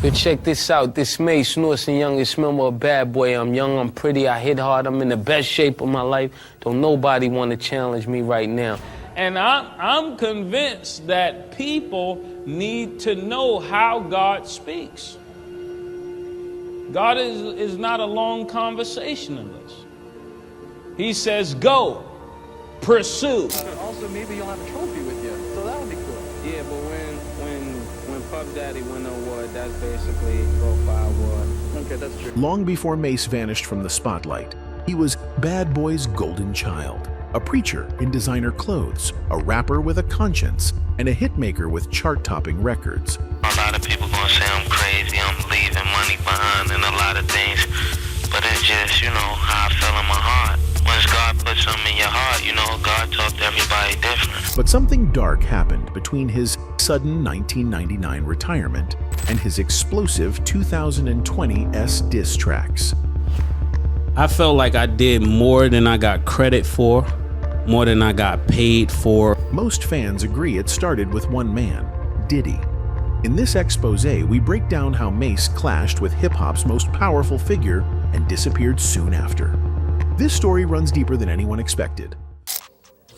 Yo, check this out. This Mace, newest and youngest member of Bad Boy. I'm young, I'm pretty, I hit hard, I'm in the best shape of my life. Don't nobody want to challenge me right now. And I'm convinced that people need to know how God speaks. God is not a long conversationalist. He says, go, pursue. Also, maybe you'll have a trophy with you, so that would be cool. Yeah, but when Puff Daddy went on war, that's basically go for our war. Okay, that's true. Long before Mace vanished from the spotlight, he was Bad Boy's golden child, a preacher in designer clothes, a rapper with a conscience, and a hitmaker with chart-topping records. A lot of people gonna say I'm crazy, I'm leaving money behind and a lot of things, but it's just, how I feel in my heart. Once God puts something in your heart, God talks to everybody different. But something dark happened between his sudden 1999 retirement and his explosive 2020 diss tracks. I felt like I did more than I got credit for, more than I got paid for. Most fans agree it started with one man, Diddy. In this expose, we break down how Mace clashed with hip-hop's most powerful figure and disappeared soon after. This story runs deeper than anyone expected.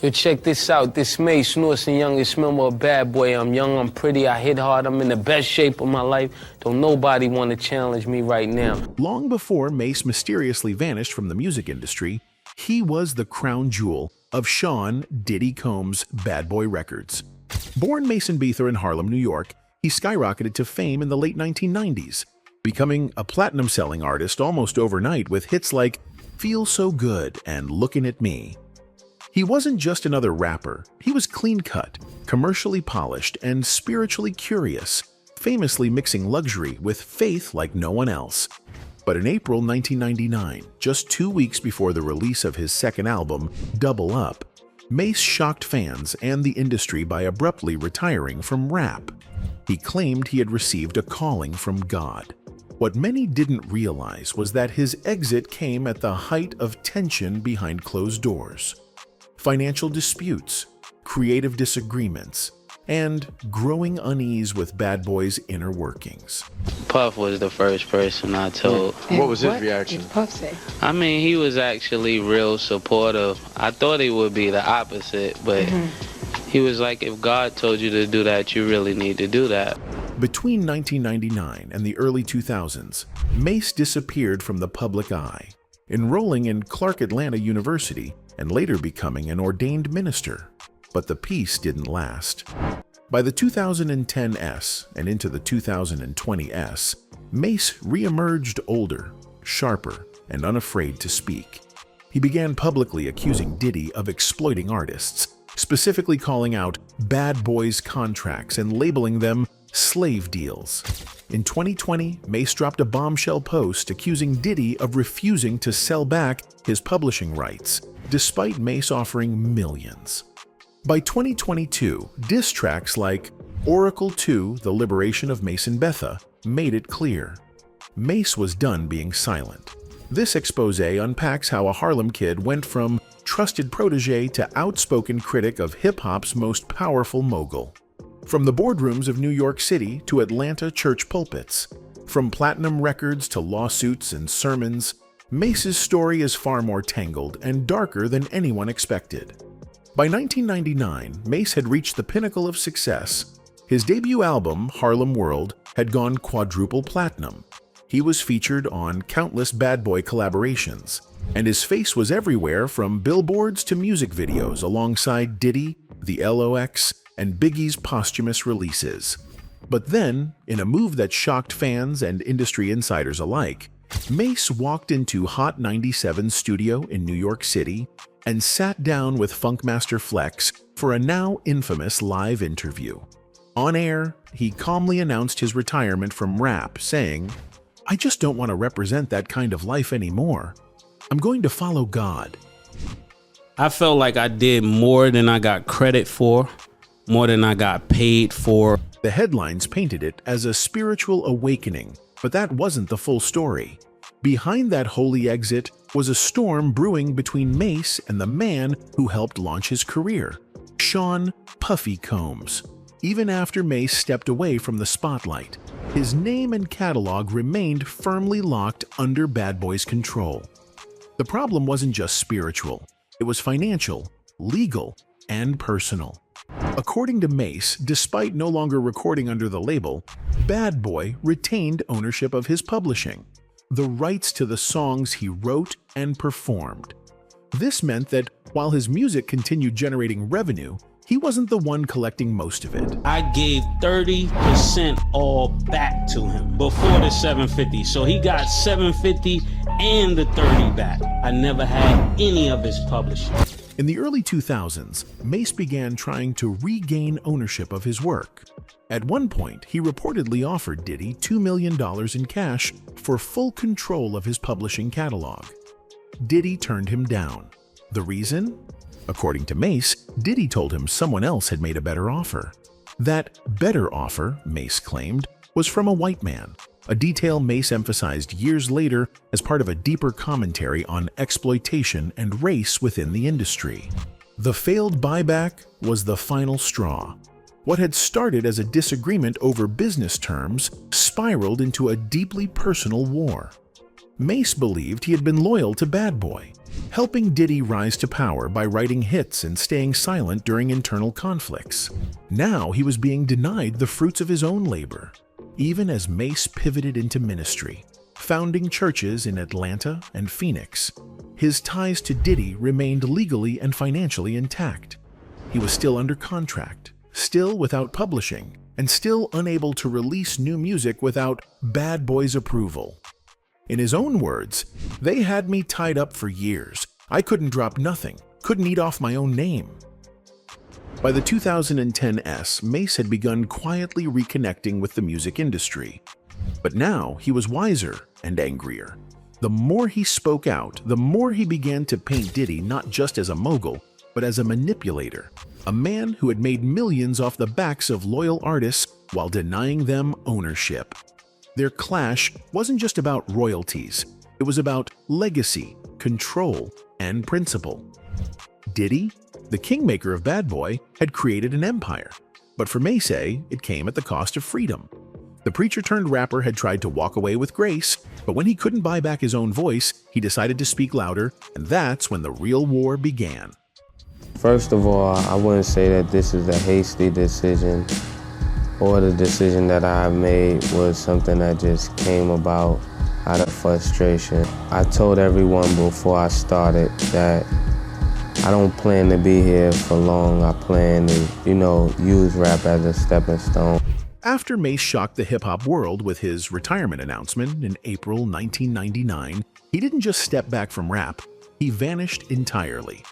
Yo, check this out. This Mace, newest and youngest member of Bad Boy. I'm young, I'm pretty, I hit hard, I'm in the best shape of my life. Don't nobody want to challenge me right now. Long before Mace mysteriously vanished from the music industry, he was the crown jewel of Sean Diddy Combs' Bad Boy Records. Born Mason Beather in Harlem, New York, he skyrocketed to fame in the late 1990s, becoming a platinum-selling artist almost overnight with hits like Feel So Good and Lookin' at Me. He wasn't just another rapper, he was clean-cut, commercially polished, and spiritually curious, famously mixing luxury with faith like no one else. But in April 1999, just 2 weeks before the release of his second album, Double Up, Mace shocked fans and the industry by abruptly retiring from rap. He claimed he had received a calling from God. What many didn't realize was that his exit came at the height of tension behind closed doors. Financial disputes, creative disagreements, and growing unease with Bad Boy's inner workings. Puff was the first person I told. What was his reaction? What did Puff say? I mean, he was actually real supportive. I thought he would be the opposite, but he was like, if God told you to do that, you really need to do that. Between 1999 and the early 2000s, Mace disappeared from the public eye, enrolling in Clark Atlanta University and later becoming an ordained minister. But the peace didn't last. By the 2010s and into the 2020s, Mace reemerged older, sharper, and unafraid to speak. He began publicly accusing Diddy of exploiting artists, specifically calling out Bad Boys contracts and labeling them slave deals. In 2020, Mace dropped a bombshell post accusing Diddy of refusing to sell back his publishing rights, despite Mace offering millions. By 2022, diss tracks like Oracle 2, The Liberation of Mason Betha, made it clear. Mace was done being silent. This expose unpacks how a Harlem kid went from trusted protege to outspoken critic of hip-hop's most powerful mogul. From the boardrooms of New York City to Atlanta church pulpits, from platinum records to lawsuits and sermons, Mace's story is far more tangled and darker than anyone expected. By 1999, Mace had reached the pinnacle of success. His debut album, Harlem World, had gone quadruple platinum. He was featured on countless Bad Boy collaborations, and his face was everywhere from billboards to music videos alongside Diddy, the LOX, and Biggie's posthumous releases. But then, in a move that shocked fans and industry insiders alike, Mace walked into Hot 97's studio in New York City and sat down with Funkmaster Flex for a now infamous live interview. On air, he calmly announced his retirement from rap, saying, "I just don't want to represent that kind of life anymore. I'm going to follow God." I felt like I did more than I got credit for, more than I got paid for. The headlines painted it as a spiritual awakening, but that wasn't the full story. Behind that holy exit was a storm brewing between Mace and the man who helped launch his career, Sean Puffy Combs. Even after Mace stepped away from the spotlight, his name and catalog remained firmly locked under Bad Boy's control. The problem wasn't just spiritual, it was financial, legal, and personal. According to Mase, despite no longer recording under the label, Bad Boy retained ownership of his publishing, the rights to the songs he wrote and performed. This meant that while his music continued generating revenue, he wasn't the one collecting most of it. I gave 30% all back to him before the 750. So he got 750 and the 30 back. I never had any of his publishing. In the early 2000s, Mase began trying to regain ownership of his work. At one point, he reportedly offered Diddy $2 million in cash for full control of his publishing catalog. Diddy turned him down. The reason? According to Mase, Diddy told him someone else had made a better offer. That better offer, Mase claimed, was from a white man, a detail Mase emphasized years later as part of a deeper commentary on exploitation and race within the industry. The failed buyback was the final straw. What had started as a disagreement over business terms spiraled into a deeply personal war. Mase believed he had been loyal to Bad Boy, helping Diddy rise to power by writing hits and staying silent during internal conflicts. Now he was being denied the fruits of his own labor. Even as Mase pivoted into ministry, founding churches in Atlanta and Phoenix, his ties to Diddy remained legally and financially intact. He was still under contract, still without publishing, and still unable to release new music without Bad Boy's approval. In his own words, "They had me tied up for years. I couldn't drop nothing, couldn't eat off my own name." By the 2010s, Mase had begun quietly reconnecting with the music industry. But now he was wiser and angrier. The more he spoke out, the more he began to paint Diddy not just as a mogul, but as a manipulator, a man who had made millions off the backs of loyal artists while denying them ownership. Their clash wasn't just about royalties, it was about legacy, control, and principle. Diddy, the kingmaker of Bad Boy, had created an empire, but for Mase, it came at the cost of freedom. The preacher-turned-rapper had tried to walk away with grace, but when he couldn't buy back his own voice, he decided to speak louder, and that's when the real war began. First of all, I wouldn't say that this is a hasty decision or the decision that I made was something that just came about out of frustration. I told everyone before I started that I don't plan to be here for long. I plan to, use rap as a stepping stone. After Mase shocked the hip-hop world with his retirement announcement in April 1999, he didn't just step back from rap, he vanished entirely.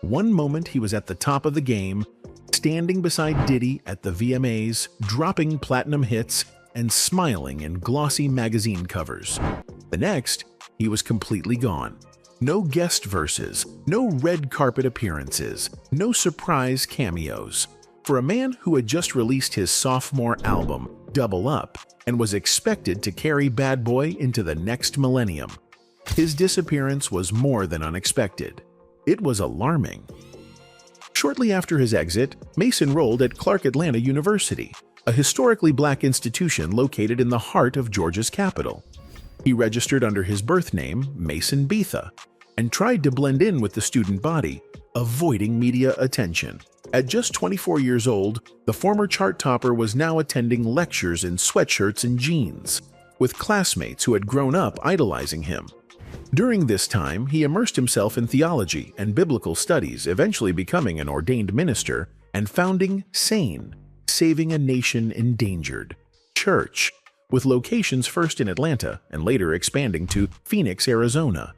One moment he was at the top of the game, standing beside Diddy at the VMAs, dropping platinum hits, and smiling in glossy magazine covers. The next, he was completely gone. No guest verses, no red carpet appearances, no surprise cameos. For a man who had just released his sophomore album, Double Up, and was expected to carry Bad Boy into the next millennium, his disappearance was more than unexpected. It was alarming. Shortly after his exit, Mase enrolled at Clark Atlanta University, a historically black institution located in the heart of Georgia's capital. He registered under his birth name, Mason Betha, and tried to blend in with the student body, avoiding media attention. At just 24 years old, the former chart topper was now attending lectures in sweatshirts and jeans, with classmates who had grown up idolizing him. During this time, he immersed himself in theology and biblical studies, eventually becoming an ordained minister and founding SANE, Saving a Nation Endangered Church, with locations first in Atlanta and later expanding to Phoenix, Arizona.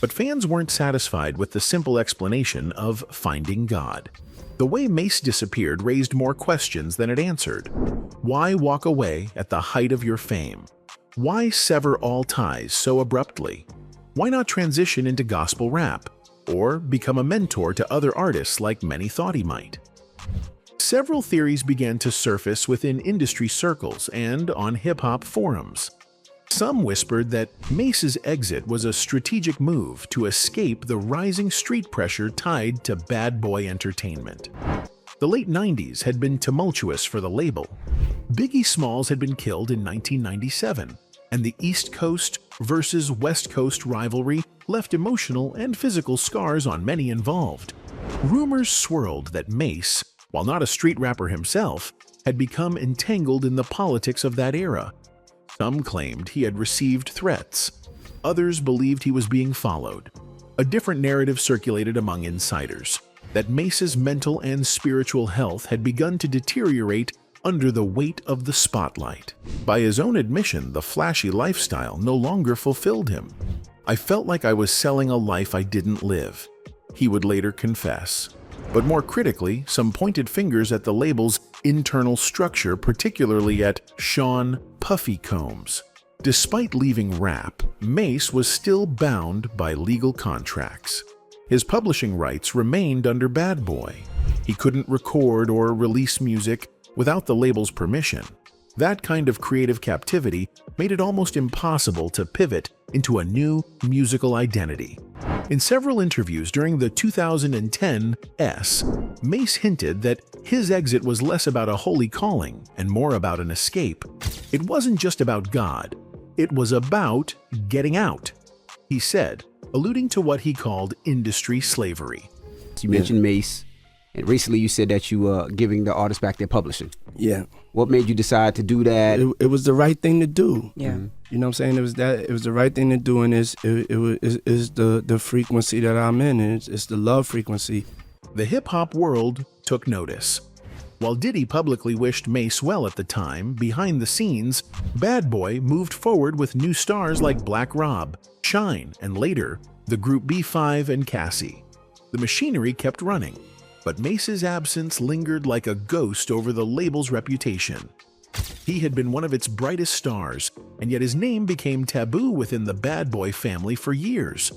But fans weren't satisfied with the simple explanation of finding God. The way Mase disappeared raised more questions than it answered. Why walk away at the height of your fame? Why sever all ties so abruptly? Why not transition into gospel rap, or become a mentor to other artists like many thought he might? Several theories began to surface within industry circles and on hip-hop forums. Some whispered that Mase's exit was a strategic move to escape the rising street pressure tied to Bad Boy entertainment. The The late 90s had been tumultuous for the label. Biggie Smalls had been killed in 1997, and the East Coast versus West Coast rivalry left emotional and physical scars on many involved. Rumors swirled that Mase, while not a street rapper himself, had become entangled in the politics of that era. Some claimed he had received threats. Others believed he was being followed. A different narrative circulated among insiders, that Mase's mental and spiritual health had begun to deteriorate under the weight of the spotlight. By his own admission, the flashy lifestyle no longer fulfilled him. "I felt like I was selling a life I didn't live," he would later confess. But more critically, some pointed fingers at the label's internal structure, particularly at Sean "Puffy" Combs. Despite leaving rap, Mase was still bound by legal contracts. His publishing rights remained under Bad Boy. He couldn't record or release music without the label's permission. That kind of creative captivity made it almost impossible to pivot into a new musical identity. In several interviews during the 2010s, Mase hinted that his exit was less about a holy calling and more about an escape. It wasn't just about God, it was about getting out, he said, alluding to what he called industry slavery. You mentioned Mase, and recently you said that you were giving the artists back their publishing. Yeah. What made you decide to do that? It was the right thing to do. Yeah. You know what I'm saying? It was the right thing to do, and it's the frequency that I'm in. It's the love frequency. The hip-hop world took notice. While Diddy publicly wished Mase well at the time, behind the scenes, Bad Boy moved forward with new stars like Black Rob, Shine, and later, the group B5 and Cassie. The machinery kept running, but Mase's absence lingered like a ghost over the label's reputation. He had been one of its brightest stars, and yet his name became taboo within the Bad Boy family for years.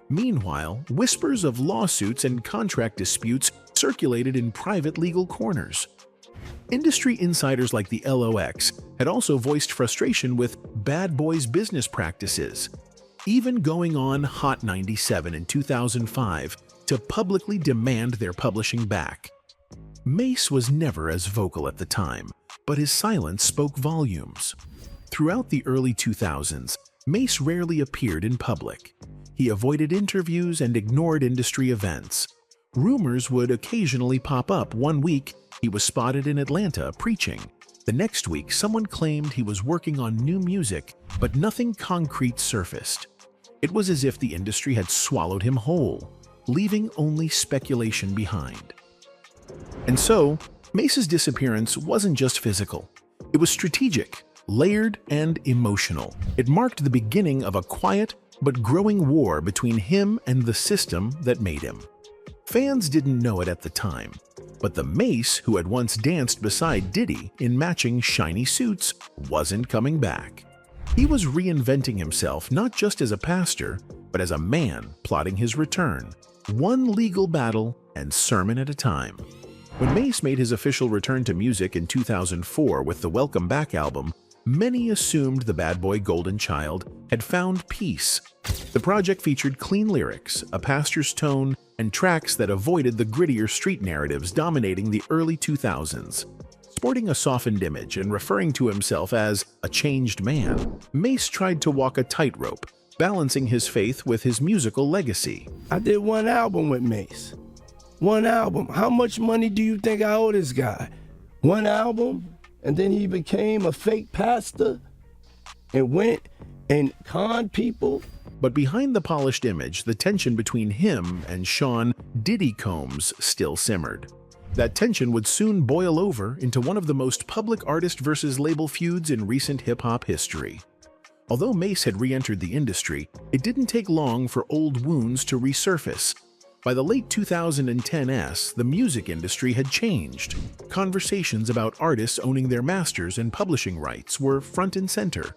Meanwhile, whispers of lawsuits and contract disputes circulated in private legal corners. Industry insiders like the LOX had also voiced frustration with Bad Boy's business practices, even going on Hot 97 in 2005 to publicly demand their publishing back. Mase was never as vocal at the time, but his silence spoke volumes. Throughout the early 2000s, Mase rarely appeared in public. He avoided interviews and ignored industry events. Rumors would occasionally pop up. One week, he was spotted in Atlanta preaching. The next week, someone claimed he was working on new music, but nothing concrete surfaced. It was as if the industry had swallowed him whole, leaving only speculation behind. And so, Mase's disappearance wasn't just physical. It was strategic, layered, and emotional. It marked the beginning of a quiet but growing war between him and the system that made him. Fans didn't know it at the time, but the Mase who had once danced beside Diddy in matching shiny suits wasn't coming back. He was reinventing himself not just as a pastor, but as a man plotting his return, one legal battle and sermon at a time. When Mase made his official return to music in 2004 with the Welcome Back album, many assumed the Bad Boy Golden Child had found peace. The project featured clean lyrics, a pastor's tone, and tracks that avoided the grittier street narratives dominating the early 2000s. Sporting a softened image and referring to himself as a changed man, Mase tried to walk a tightrope, balancing his faith with his musical legacy. I did one album with Mase. One album. How much money do you think I owe this guy? One album? And then he became a fake pastor and went and conned people. But behind the polished image, the tension between him and Sean "Diddy" Combs still simmered. That tension would soon boil over into one of the most public artist versus label feuds in recent hip-hop history. Although Mase had re-entered the industry, it didn't take long for old wounds to resurface. By the late 2010s, the music industry had changed. Conversations about artists owning their masters and publishing rights were front and center,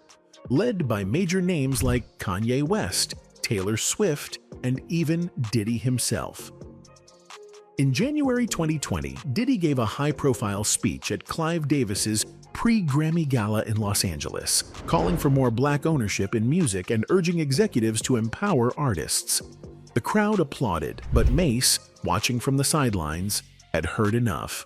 led by major names like Kanye West, Taylor Swift, and even Diddy himself. In January 2020, Diddy gave a high-profile speech at Clive Davis's pre-Grammy Gala in Los Angeles, calling for more black ownership in music and urging executives to empower artists. The crowd applauded, but Mase, watching from the sidelines, had heard enough.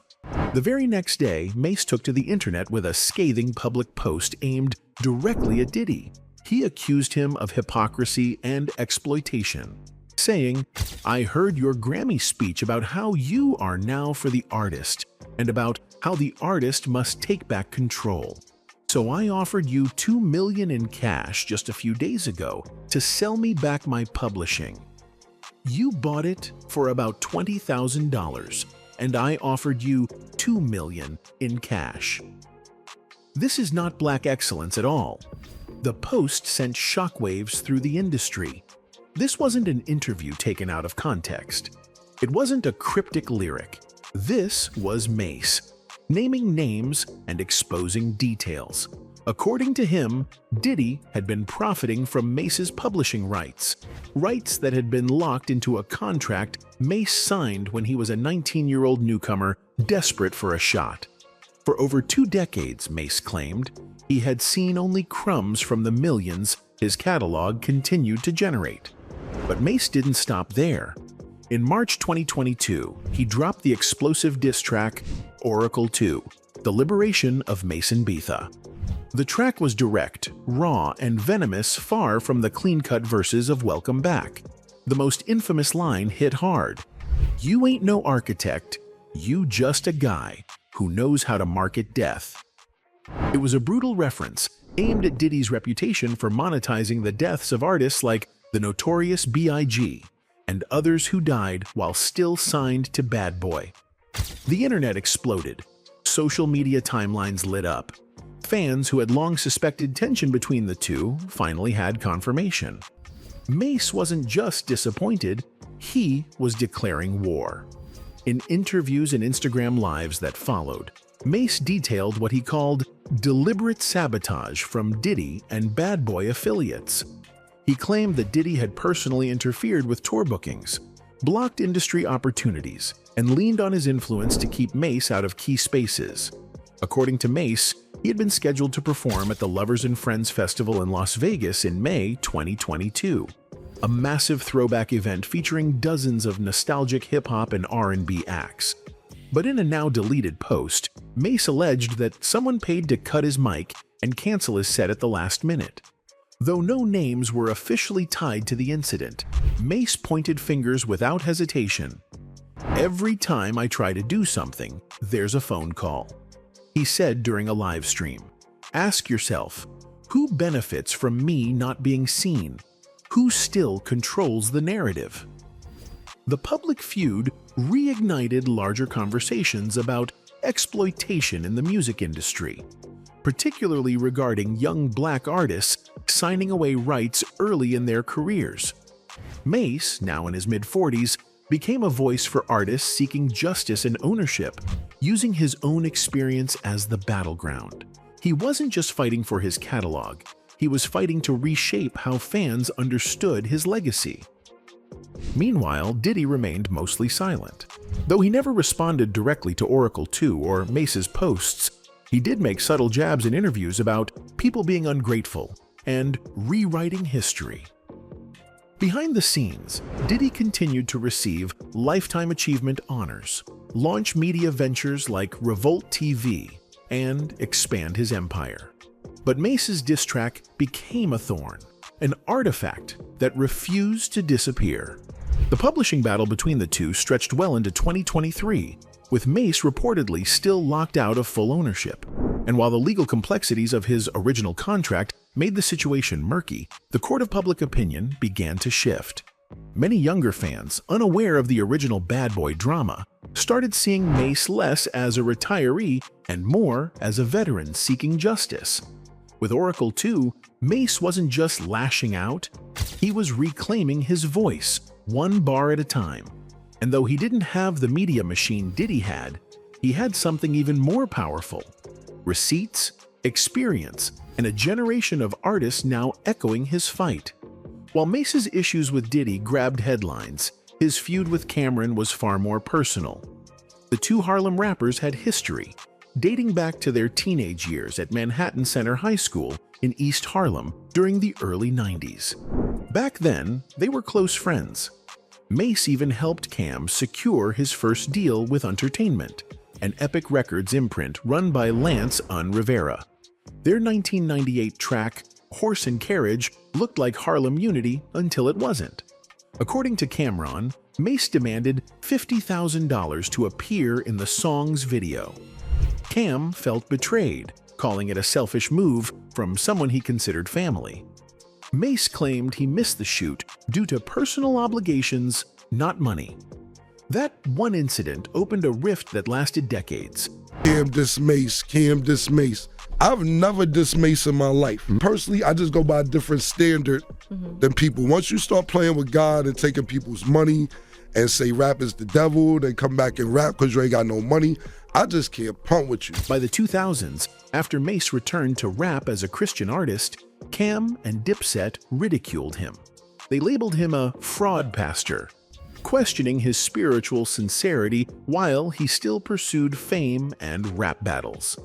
The very next day, Mase took to the internet with a scathing public post aimed directly at Diddy. He accused him of hypocrisy and exploitation, saying, "I heard your Grammy speech about how you are now for the artist and about how the artist must take back control. So I offered you $2 million in cash just a few days ago to sell me back my publishing. You bought it for about $20,000, and I offered you $2 million in cash." This is not black excellence at all. The post sent shockwaves through the industry. This wasn't an interview taken out of context. It wasn't a cryptic lyric. This was Mase, naming names and exposing details. According to him, Diddy had been profiting from Mase's publishing rights that had been locked into a contract Mase signed when he was a 19-year-old newcomer desperate for a shot. For over 2 decades, Mase claimed, he had seen only crumbs from the millions his catalog continued to generate. But Mase didn't stop there. In March 2022, he dropped the explosive diss track, Oracle 2, The Liberation of Mase and Beatha. The track was direct, raw, and venomous, far from the clean-cut verses of Welcome Back. The most infamous line hit hard. "You ain't no architect, you just a guy who knows how to market death." It was a brutal reference aimed at Diddy's reputation for monetizing the deaths of artists like the notorious B.I.G. and others who died while still signed to Bad Boy. The internet exploded. Social media timelines lit up. Fans who had long suspected tension between the two finally had confirmation. Mase wasn't just disappointed, he was declaring war. In interviews and Instagram lives that followed, Mase detailed what he called deliberate sabotage from Diddy and Bad Boy affiliates. He claimed that Diddy had personally interfered with tour bookings, blocked industry opportunities, and leaned on his influence to keep Mase out of key spaces. According to Mase, he had been scheduled to perform at the Lovers and Friends Festival in Las Vegas in May 2022, a massive throwback event featuring dozens of nostalgic hip-hop and R&B acts. But in a now-deleted post, Mase alleged that someone paid to cut his mic and cancel his set at the last minute. Though no names were officially tied to the incident, Mase pointed fingers without hesitation. "Every time I try to do something, there's a phone call," he said during a live stream. "Ask yourself, who benefits from me not being seen? Who still controls the narrative?" The public feud reignited larger conversations about exploitation in the music industry, particularly regarding young black artists signing away rights early in their careers. Mase, now in his mid-40s, became a voice for artists seeking justice and ownership, using his own experience as the battleground. He wasn't just fighting for his catalog, he was fighting to reshape how fans understood his legacy. Meanwhile, Diddy remained mostly silent. Though he never responded directly to Oracle 2 or Mase's posts, he did make subtle jabs in interviews about people being ungrateful and rewriting history. Behind the scenes, Diddy continued to receive Lifetime Achievement honors, launch media ventures like Revolt TV, and expand his empire. But Mase's diss track became a thorn, an artifact that refused to disappear. The publishing battle between the two stretched well into 2023, with Mase reportedly still locked out of full ownership. And while the legal complexities of his original contract made the situation murky, the court of public opinion began to shift. Many younger fans, unaware of the original Bad Boy drama, started seeing Mase less as a retiree and more as a veteran seeking justice. With Oracle 2, Mase wasn't just lashing out, he was reclaiming his voice, one bar at a time. And though he didn't have the media machine Diddy had, he had something even more powerful: receipts, experience, and a generation of artists now echoing his fight. While Mase's issues with Diddy grabbed headlines, his feud with Cameron was far more personal. The two Harlem rappers had history, dating back to their teenage years at Manhattan Center High School in East Harlem during the early 90s. Back then, they were close friends. Mase even helped Cam secure his first deal with entertainment, an Epic Records imprint run by Lance Un Rivera. Their 1998 track, Horse and Carriage, looked like Harlem Unity until it wasn't. According to Cameron, Mase demanded $50,000 to appear in the song's video. Cam felt betrayed, calling it a selfish move from someone he considered family. Mase claimed he missed the shoot due to personal obligations, not money. That one incident opened a rift that lasted decades. Cam diss Mase, Cam diss Mase. I've never dissed Mase in my life. Personally, I just go by a different standard than people. Once you start playing with God and taking people's money and say rap is the devil, then come back and rap because you ain't got no money, I just can't pump with you. By the 2000s, after Mase returned to rap as a Christian artist, Cam and Dipset ridiculed him. They labeled him a fraud pastor, questioning his spiritual sincerity while he still pursued fame and rap battles.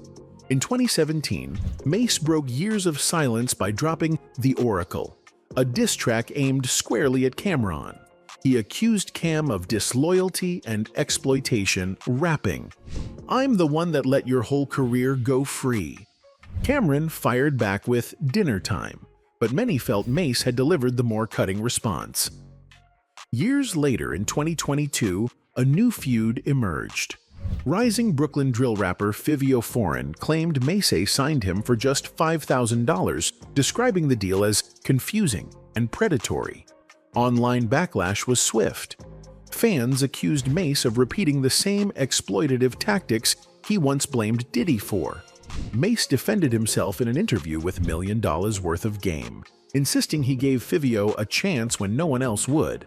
In 2017, Mase broke years of silence by dropping The Oracle, a diss track aimed squarely at Cameron. He accused Cam of disloyalty and exploitation, rapping, "I'm the one that let your whole career go free." Cameron fired back with Dinner Time, but many felt Mase had delivered the more cutting response. Years later, in 2022, a new feud emerged. Rising Brooklyn drill rapper Fivio Foreign claimed Mase signed him for just $5,000, describing the deal as confusing and predatory. Online backlash was swift. Fans accused Mase of repeating the same exploitative tactics he once blamed Diddy for. Mase defended himself in an interview with $1 million worth of game, insisting he gave Fivio a chance when no one else would.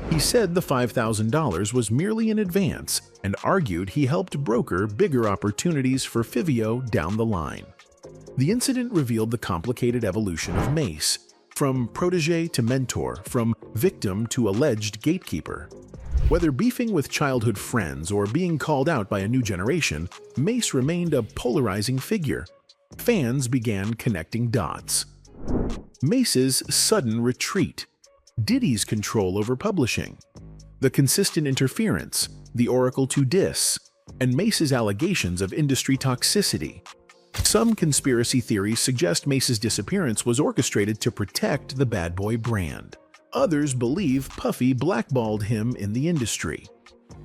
He said the $5,000 was merely in advance and argued he helped broker bigger opportunities for Fivio down the line. The incident revealed the complicated evolution of Mase, from protege to mentor, from victim to alleged gatekeeper. Whether beefing with childhood friends or being called out by a new generation, Mase remained a polarizing figure. Fans began connecting dots. Mase's sudden retreat, Diddy's control over publishing, the consistent interference, the Oracle to diss, and Mase's allegations of industry toxicity. Some conspiracy theories suggest Mase's disappearance was orchestrated to protect the Bad Boy brand. Others believe Puffy blackballed him in the industry.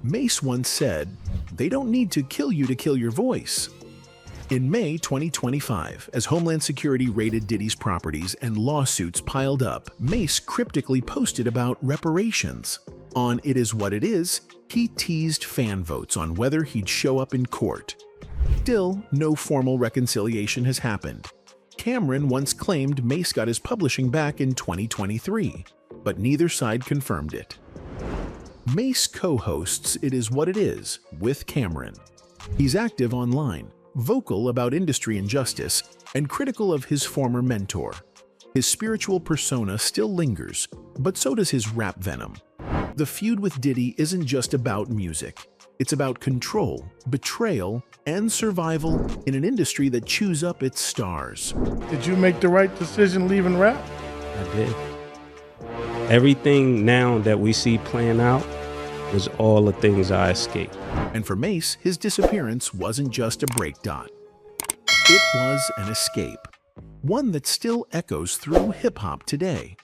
Mase once said, "They don't need to kill you to kill your voice." In May 2025, as Homeland Security raided Diddy's properties and lawsuits piled up, Mase cryptically posted about reparations. On It Is What It Is, he teased fan votes on whether he'd show up in court. Still, no formal reconciliation has happened. Cameron once claimed Mase got his publishing back in 2023, but neither side confirmed it. Mase co-hosts It Is What It Is with Cameron. He's active online, vocal about industry injustice, and critical of his former mentor. His spiritual persona still lingers, but so does his rap venom. The feud with Diddy isn't just about music. It's about control, betrayal, and survival in an industry that chews up its stars. Did you make the right decision leaving rap? I did. Everything now that we see playing out was all the things I escaped. And for Mase, his disappearance wasn't just a break dot. It was an escape, one that still echoes through hip-hop today.